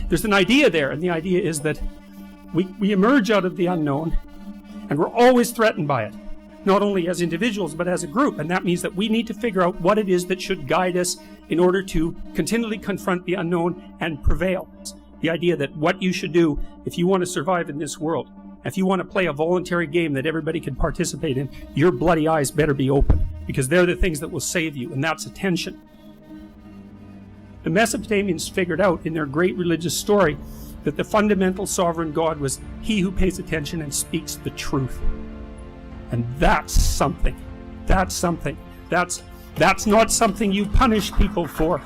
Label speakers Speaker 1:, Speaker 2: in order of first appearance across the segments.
Speaker 1: There's an idea there, and the idea is that we emerge out of the unknown, and we're always threatened by it. Not only as individuals, but as a group, and that means that we need to figure out what it is that should guide us in order to continually confront the unknown and prevail. The idea that what you should do if you want to survive in this world, if you want to play a voluntary game that everybody can participate in, your bloody eyes better be open, because they're the things that will save you, and that's attention. The Mesopotamians figured out in their great religious story that the fundamental sovereign God was he who pays attention and speaks the truth. And that's something. That's something. That's not something you punish people for.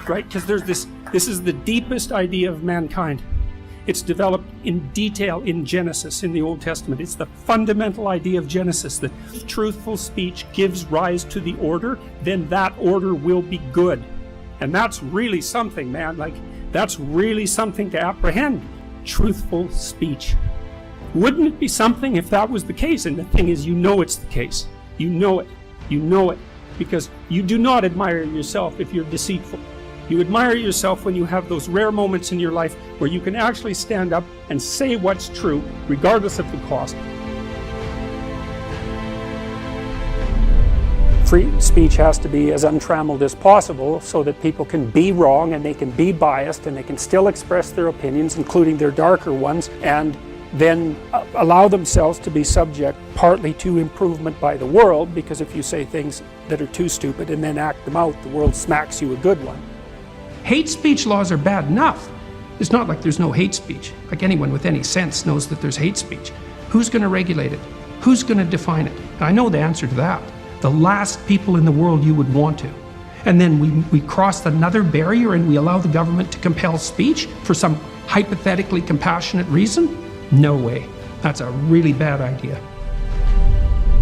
Speaker 1: Right? Because this is the deepest idea of mankind. It's developed in detail in Genesis, in the Old Testament. It's the fundamental idea of Genesis, that if truthful speech gives rise to the order, then that order will be good. And that's really something, man. Like, that's really something to apprehend. Truthful speech. Wouldn't it be something if that was the case? And the thing is, you know it's the case. You know it. You know it. Because you do not admire yourself if you're deceitful. You admire yourself when you have those rare moments in your life where you can actually stand up and say what's true, regardless of the cost. Free speech has to be as untrammeled as possible so that people can be wrong and they can be biased and they can still express their opinions, including their darker ones, and then allow themselves to be subject partly to improvement by the world, because if you say things that are too stupid and then act them out, the world smacks you a good one.
Speaker 2: Hate speech laws are bad enough. It's not like there's no hate speech. Like, anyone with any sense knows that there's hate speech. Who's going to regulate it? Who's going to define it? I know the answer to that. The last people in the world you would want to. And then we cross another barrier and we allow the government to compel speech for some hypothetically compassionate reason? No way. That's a really bad idea.